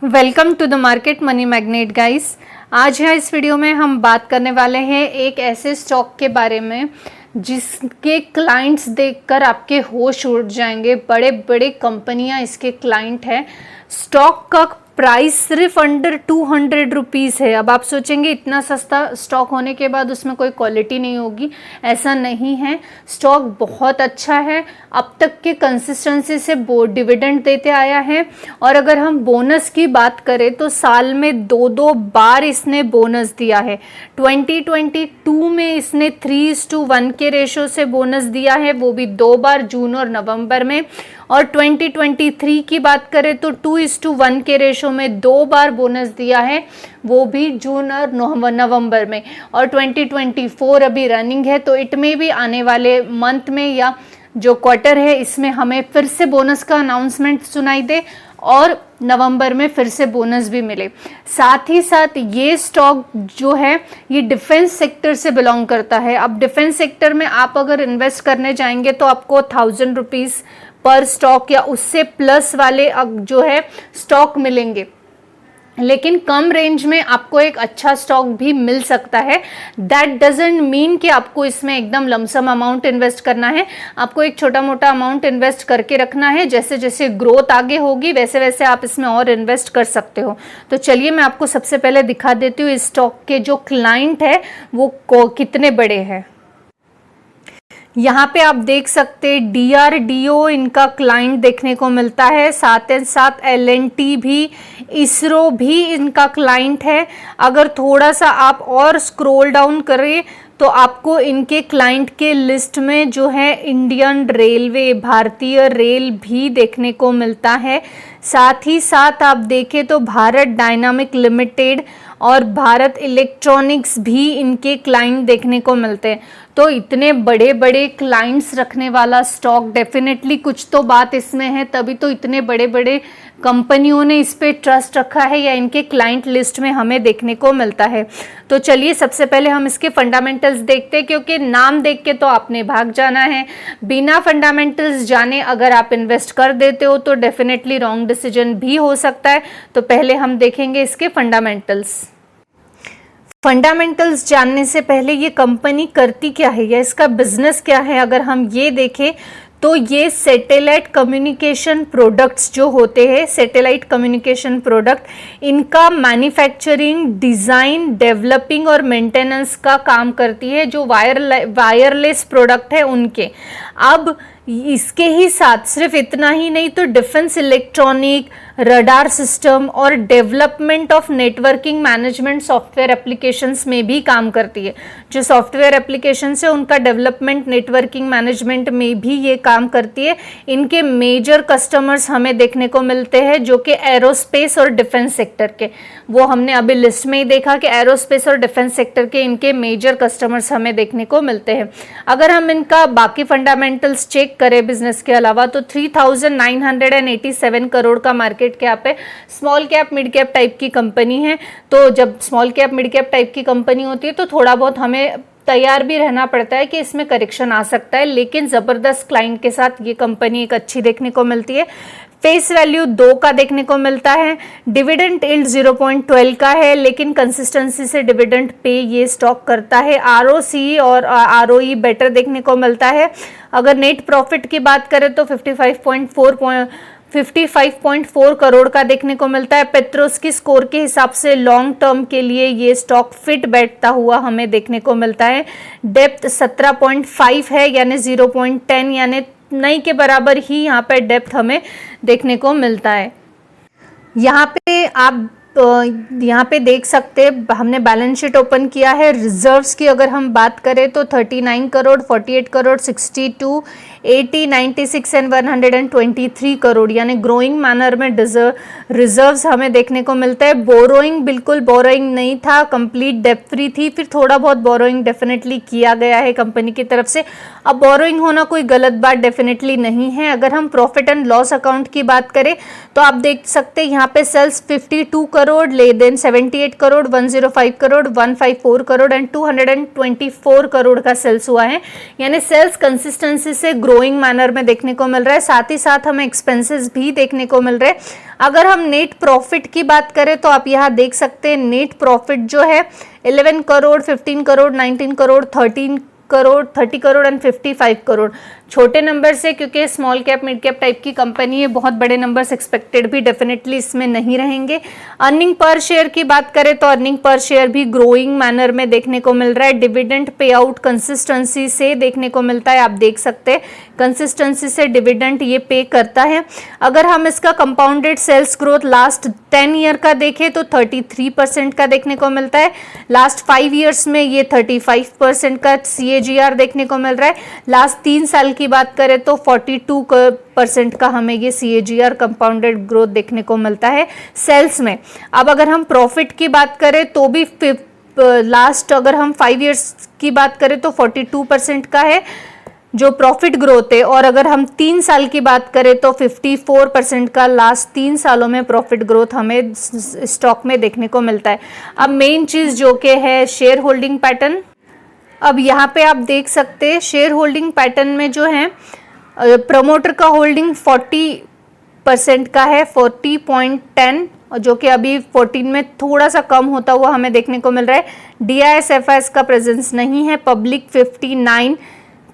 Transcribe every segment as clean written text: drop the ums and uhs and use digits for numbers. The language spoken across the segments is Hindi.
Welcome to the market money magnet guys. आज है इस वीडियो में हम बात करने वाले हैं एक ऐसे स्टॉक के बारे में जिसके क्लाइंट्स देखकर आपके होश उड़ जाएंगे। बड़े बड़े कंपनियां इसके क्लाइंट हैं। स्टॉक का प्राइस सिर्फ अंडर 200 रुपीज़ है। अब आप सोचेंगे इतना सस्ता स्टॉक होने के बाद उसमें कोई क्वालिटी नहीं होगी, ऐसा नहीं है। स्टॉक बहुत अच्छा है, अब तक के कंसिस्टेंसी से डिविडेंड देते आया है। और अगर हम बोनस की बात करें तो साल में दो बार इसने बोनस दिया है। 2022 में इसने 3:1 के रेशो से बोनस दिया है, वो भी 2 बार, जून और नवंबर में। और 2023 की बात करें तो 2:1 के रेशो में 2 बार बोनस दिया है, वो भी जून और नवंबर में। और 2024 अभी रनिंग है, तो इट में भी आने वाले मंथ में या जो क्वार्टर है इसमें हमें फिर से बोनस का अनाउंसमेंट सुनाई दे और नवंबर में फिर से बोनस भी मिले। साथ ही साथ ये स्टॉक जो है ये डिफेंस सेक्टर से बिलोंग करता है। अब डिफेंस सेक्टर में आप अगर इन्वेस्ट करने जाएंगे तो आपको 1000 रुपीज़ पर स्टॉक या उससे प्लस वाले जो है स्टॉक मिलेंगे, लेकिन कम रेंज में आपको एक अच्छा स्टॉक भी मिल सकता है। दैट डजंट मीन कि आपको इसमें एकदम लमसम अमाउंट इन्वेस्ट करना है। आपको एक छोटा मोटा अमाउंट इन्वेस्ट करके रखना है। जैसे जैसे ग्रोथ आगे होगी वैसे वैसे आप इसमें और इन्वेस्ट कर सकते हो। तो चलिए मैं आपको सबसे पहले दिखा देती हूँ इस स्टॉक के जो क्लाइंट है वो कितने बड़े हैं। यहाँ पे आप देख सकते DRDO इनका क्लाइंट देखने को मिलता है, साथ ही साथ L&T भी, इसरो भी इनका क्लाइंट है। अगर थोड़ा सा आप और स्क्रॉल डाउन करें तो आपको इनके क्लाइंट के लिस्ट में जो है इंडियन रेलवे, भारतीय रेल भी देखने को मिलता है। साथ ही साथ आप देखें तो भारत डायनामिक लिमिटेड और भारत इलेक्ट्रॉनिक्स भी इनके क्लाइंट देखने को मिलते हैं। तो इतने बड़े बड़े क्लाइंट्स रखने वाला स्टॉक, डेफिनेटली कुछ तो बात इसमें है, तभी तो इतने बड़े बड़े कंपनियों ने इस पे ट्रस्ट रखा है या इनके क्लाइंट लिस्ट में हमें देखने को मिलता है। तो चलिए सबसे पहले हम इसके फंडामेंटल्स देखते हैं, क्योंकि नाम देख के तो आपने भाग जाना है। बिना फंडामेंटल्स जाने अगर आप इन्वेस्ट कर देते हो तो डेफिनेटली रॉन्ग डिसीजन भी हो सकता है। तो पहले हम देखेंगे इसके फंडामेंटल्स। फंडामेंटल्स जानने से पहले ये कंपनी करती क्या है या इसका बिजनेस क्या है, अगर हम ये देखें तो ये सैटेलाइट कम्युनिकेशन प्रोडक्ट्स जो होते हैं, सैटेलाइट कम्युनिकेशन प्रोडक्ट, इनका मैन्युफैक्चरिंग, डिज़ाइन, डेवलपिंग और मेंटेनेंस का काम करती है। जो वायरलेस प्रोडक्ट है उनके। अब इसके ही साथ सिर्फ इतना ही नहीं तो डिफेंस इलेक्ट्रॉनिक, रडार सिस्टम और development of networking management software applications में भी काम करती है। जो सॉफ्टवेयर एप्लीकेशंस है उनका डेवलपमेंट, नेटवर्किंग मैनेजमेंट में भी ये काम करती है। इनके मेजर कस्टमर्स हमें देखने को मिलते हैं जो कि एरोस्पेस और डिफेंस सेक्टर के, वो हमने अभी लिस्ट में ही देखा कि एरोस्पेस और डिफेंस सेक्टर के इनके मेजर कस्टमर्स हमें देखने को मिलते हैं। अगर हम इनका बाकी फंडामेंटल्स चेक करें बिजनेस के अलावा तो 3987 करोड़ का मार्केट कैप है। Small cap mid cap type की कंपनी है। तो जब small cap mid cap type की कंपनी होती है तो थोड़ा बहुत हमें तैयार भी रहना पड़ता है कि इसमें करेक्शन आ सकता है, लेकिन ज़बरदस्त क्लाइंट के साथ ये कंपनी एक अच्छी देखने को मिलती है। फेस वैल्यू 2 का देखने को मिलता है। डिविडेंड यील्ड 0.12 का है, लेकिन कंसिस्टेंसी से डिविडेंड पे ये स्टॉक करता है। ROC और ROE बेटर देखने को मिलता है। अगर नेट प्रॉफिट की बात करें तो 55.4 करोड़ का देखने को मिलता है। पेट्रोस की स्कोर के हिसाब से लॉन्ग टर्म के लिए ये स्टॉक फिट बैठता हुआ हमें देखने को मिलता है। डेप्थ 17.5 है, यानी 0.10, यानी नहीं के बराबर ही यहाँ पे डेप्थ हमें देखने को मिलता है। यहाँ पे आप यहाँ पे देख सकते हैं हमने बैलेंस शीट ओपन किया है। रिजर्व्स की अगर हम बात करें तो 39 करोड़, 48 करोड़, 62, 80, 96 एंड 123 करोड़, यानी ग्रोइंग मैनर में रिजर्व्स हमें देखने को मिलता है। बोरोइंग बिल्कुल बोरोइंग नहीं था, कंप्लीट डेप्थ फ्री थी, फिर थोड़ा बहुत बोरोइंग डेफिनेटली किया गया है कंपनी की तरफ से। अब बोरोइंग होना कोई गलत बात डेफिनेटली नहीं है। अगर हम प्रॉफिट एंड लॉस अकाउंट की बात करें तो आप देख सकते हैं यहाँ पे सेल्स 52 करोड़, लेन 78 करोड़, 105 करोड़, 154 करोड़ एंड 224 करोड़ का सेल्स हुआ है। यानी सेल्स कंसिस्टेंसी से ग्रोइंग मैनर में देखने को मिल रहा है, साथ ही साथ हमें एक्सपेंसेस भी देखने को मिल रहे हैं। अगर हम नेट प्रॉफिट की बात करें तो आप यहाँ देख सकते हैं नेट प्रॉफिट जो है 11 करोड़, 15 करोड़, 19 करोड़, 13 करोड़, 30 करोड़ एंड 55 करोड़। छोटे नंबर से, क्योंकि small cap mid cap type की कंपनी है, बहुत बड़े नंबर्स एक्सपेक्टेड भी डेफिनेटली इसमें नहीं रहेंगे। अर्निंग पर शेयर की बात करें तो अर्निंग पर शेयर भी ग्रोइंग मैनर में देखने को मिल रहा है। डिविडेंड पे आउट कंसिस्टेंसी से देखने को मिलता है, आप देख सकते हैं कंसिस्टेंसी से डिविडेंड ये पे करता है। अगर हम इसका compounded sales growth last 10 year का देखें तो 33% का देखने को मिलता है। लास्ट 5 ईयर्स में ये 35% का CAGR देखने को मिल रहा है। लास्ट 3 साल की बात करें तो 42% का हमें ये CAGR कंपाउंडेड ग्रोथ देखने को मिलता है सेल्स में। अब अगर हम प्रॉफिट की बात करें तो भी लास्ट अगर हम 5 ईयर्स की बात करें तो 42% का है जो प्रॉफिट ग्रोथ है, और अगर हम 3 साल की बात करें तो 54% का लास्ट 3 सालों में प्रॉफिट ग्रोथ हमें स्टॉक में देखने को मिलता है। अब मेन चीज़ जो कि है शेयर होल्डिंग पैटर्न। अब यहाँ पे आप देख सकते हैं शेयर होल्डिंग पैटर्न में जो है प्रमोटर का होल्डिंग 40% का है, 40.10, जो कि अभी 14 में थोड़ा सा कम होता हुआ हमें देखने को मिल रहा है। DIS FIS का प्रेजेंस नहीं है। पब्लिक 59,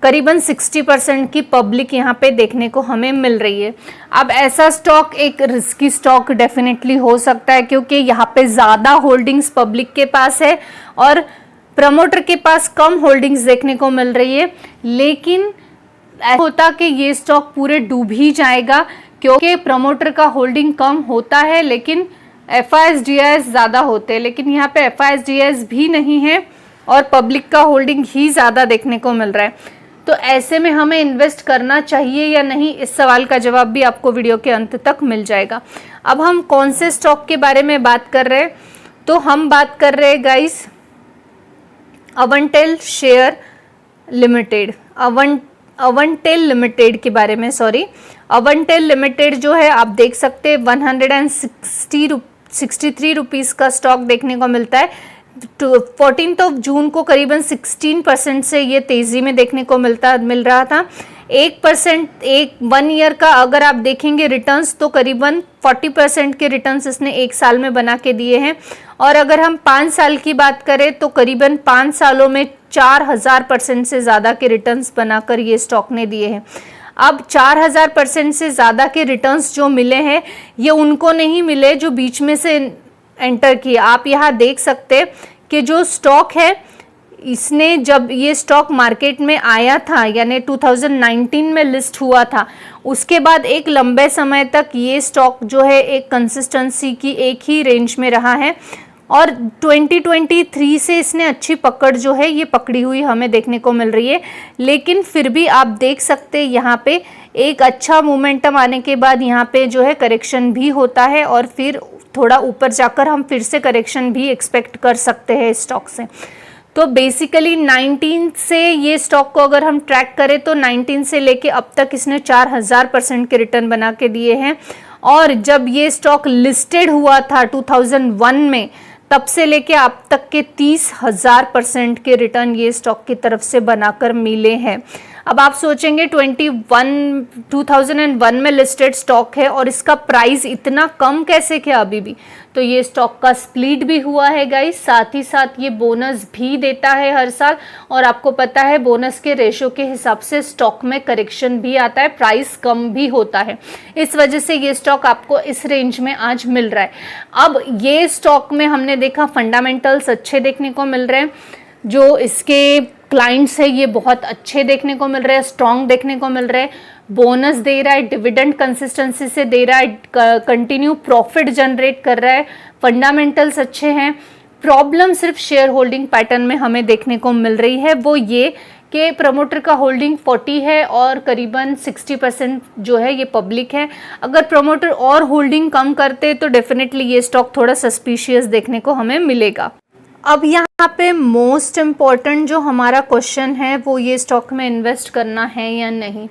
करीबन 60% की पब्लिक यहाँ पे देखने को हमें मिल रही है। अब ऐसा स्टॉक एक रिस्की स्टॉक डेफिनेटली हो सकता है, क्योंकि यहाँ पे ज़्यादा होल्डिंग्स पब्लिक के पास है और प्रमोटर के पास कम होल्डिंग्स देखने को मिल रही है। लेकिन ऐसा होता कि ये स्टॉक पूरे डूब ही जाएगा, क्योंकि प्रमोटर का होल्डिंग कम होता है लेकिन FIS DIS ज़्यादा होते हैं। लेकिन यहाँ पे FIS DIS भी नहीं है और पब्लिक का होल्डिंग ही ज़्यादा देखने को मिल रहा है। तो ऐसे में हमें इन्वेस्ट करना चाहिए या नहीं, इस सवाल का जवाब भी आपको वीडियो के अंत तक मिल जाएगा। अब हम कौन से स्टॉक के बारे में बात कर रहे हैं, तो हम बात कर रहे हैं गाइस अवंटेल शेयर लिमिटेड, अवंटेल लिमिटेड के बारे में। अवंटेल लिमिटेड जो है आप देख सकते हैं 163 रुपीज़ का स्टॉक देखने को मिलता है। 14 जून को करीबन 16% से ये तेज़ी में देखने को मिल रहा था। 1 ईयर का अगर आप देखेंगे रिटर्न्स तो करीबन 40% के रिटर्न्स इसने 1 साल में बना के दिए हैं। और अगर हम 5 साल की बात करें तो करीबन 5 सालों में 4000% से ज़्यादा के रिटर्न्स बनाकर ये स्टॉक ने दिए हैं। अब 4000% से ज़्यादा के रिटर्न्स जो मिले हैं ये उनको नहीं मिले जो बीच में से एंटर किया। आप यहाँ देख सकते कि जो स्टॉक है इसने जब ये स्टॉक मार्केट में आया था यानी 2019 में लिस्ट हुआ था, उसके बाद एक लंबे समय तक ये स्टॉक जो है एक कंसिस्टेंसी की एक ही रेंज में रहा है और 2023 से इसने अच्छी पकड़ जो है ये पकड़ी हुई हमें देखने को मिल रही है। लेकिन फिर भी आप देख सकते हैं यहाँ पे एक अच्छा मोमेंटम आने के बाद यहाँ पे जो है करेक्शन भी होता है और फिर थोड़ा ऊपर जाकर हम फिर से करेक्शन भी एक्सपेक्ट कर सकते हैं स्टॉक से। तो बेसिकली 19 से ये स्टॉक को अगर हम ट्रैक करें तो 19 से लेके अब तक इसने 4000% के रिटर्न बना के दिए हैं। और जब ये स्टॉक लिस्टेड हुआ था 2001 में, तब से लेके अब तक के 30,000% के रिटर्न ये स्टॉक की तरफ से बनाकर मिले हैं। अब आप सोचेंगे 2001 में लिस्टेड स्टॉक है और इसका प्राइस इतना कम कैसे किया अभी भी। तो ये स्टॉक का स्प्लिट भी हुआ है गाइस, साथ ही साथ ये बोनस भी देता है हर साल। और आपको पता है बोनस के रेशो के हिसाब से स्टॉक में करेक्शन भी आता है, प्राइस कम भी होता है। इस वजह से ये स्टॉक आपको इस रेंज में आज मिल रहा है। अब ये स्टॉक में हमने देखा फंडामेंटल्स अच्छे देखने को मिल रहे हैं, जो इसके क्लाइंट्स है ये बहुत अच्छे देखने को मिल रहे हैं, स्ट्रॉन्ग देखने को मिल रहे हैं, बोनस दे रहा है, डिविडेंड कंसिस्टेंसी से दे रहा है, कंटिन्यू प्रॉफिट जनरेट कर रहा है, फंडामेंटल्स अच्छे हैं। प्रॉब्लम सिर्फ शेयर होल्डिंग पैटर्न में हमें देखने को मिल रही है, वो ये कि प्रमोटर का होल्डिंग 40 है और करीबन 60% जो है ये पब्लिक है। अगर प्रमोटर और होल्डिंग कम करते तो डेफिनेटली ये स्टॉक थोड़ा सस्पिशियस देखने को हमें मिलेगा। अब यहाँ पे मोस्ट इम्पॉर्टेंट जो हमारा क्वेश्चन है वो ये स्टॉक में इन्वेस्ट करना है या नहीं।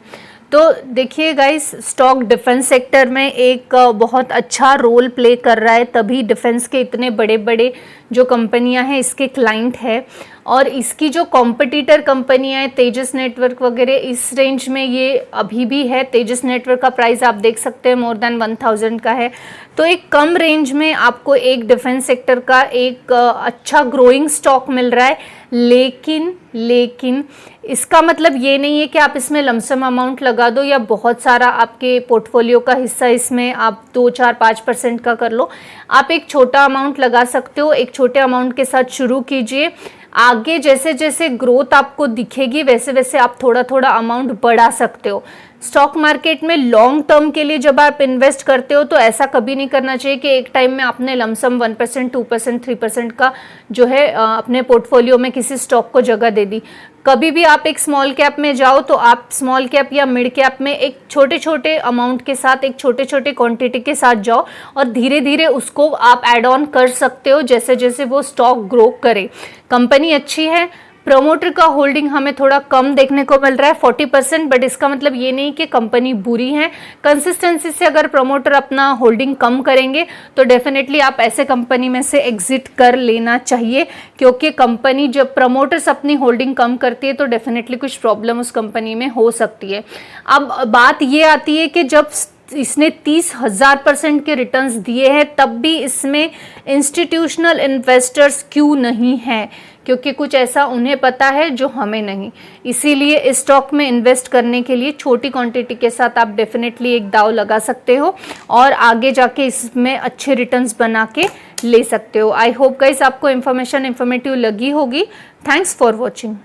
तो देखिए गाइस, स्टॉक डिफेंस सेक्टर में एक बहुत अच्छा रोल प्ले कर रहा है, तभी डिफेंस के इतने बड़े बड़े जो कंपनियां हैं इसके क्लाइंट है। और इसकी जो कॉम्पिटिटर कंपनियां हैं तेजस नेटवर्क वगैरह, इस रेंज में ये अभी भी है। तेजस नेटवर्क का प्राइस आप देख सकते हैं मोर देन 1000 का है। तो एक कम रेंज में आपको एक डिफेंस सेक्टर का एक अच्छा ग्रोइंग स्टॉक मिल रहा है। लेकिन इसका मतलब ये नहीं है कि आप इसमें लमसम अमाउंट लगा दो या बहुत सारा आपके पोर्टफोलियो का हिस्सा इसमें आप 2, 4, 5% का कर लो। आप एक छोटा अमाउंट लगा सकते हो, एक छोटे अमाउंट के साथ शुरू कीजिए। आगे जैसे जैसे ग्रोथ आपको दिखेगी वैसे वैसे आप थोड़ा थोड़ा अमाउंट बढ़ा सकते हो। स्टॉक मार्केट में लॉन्ग टर्म के लिए जब आप इन्वेस्ट करते हो तो ऐसा कभी नहीं करना चाहिए कि एक टाइम में आपने लमसम 1%, 2%, 3% का जो है अपने पोर्टफोलियो में किसी स्टॉक को जगह दे दी। कभी भी आप एक स्मॉल कैप में जाओ तो आप स्मॉल कैप या मिड कैप में एक छोटे छोटे अमाउंट के साथ, एक छोटे छोटे क्वांटिटी के साथ जाओ और धीरे धीरे उसको आप ऐड ऑन कर सकते हो जैसे जैसे वो स्टॉक ग्रो करे। कंपनी अच्छी है, प्रमोटर का होल्डिंग हमें थोड़ा कम देखने को मिल रहा है 40%, बट इसका मतलब ये नहीं कि कंपनी बुरी है। कंसिस्टेंसी से अगर प्रमोटर अपना होल्डिंग कम करेंगे तो डेफिनेटली आप ऐसे कंपनी में से एग्जिट कर लेना चाहिए, क्योंकि कंपनी जब प्रमोटर्स अपनी होल्डिंग कम करती है तो डेफिनेटली कुछ प्रॉब्लम उस कंपनी में हो सकती है। अब बात ये आती है कि जब इसने 30,000% के रिटर्न्स दिए हैं तब भी इसमें इंस्टीट्यूशनल इन्वेस्टर्स क्यों नहीं हैं, क्योंकि कुछ ऐसा उन्हें पता है जो हमें नहीं। इसीलिए इस स्टॉक में इन्वेस्ट करने के लिए छोटी क्वांटिटी के साथ आप डेफिनेटली एक दाव लगा सकते हो और आगे जाके इसमें अच्छे रिटर्न्स बना के ले सकते हो। आई होप गाइस आपको इन्फॉर्मेटिव लगी होगी। Thanks for watching.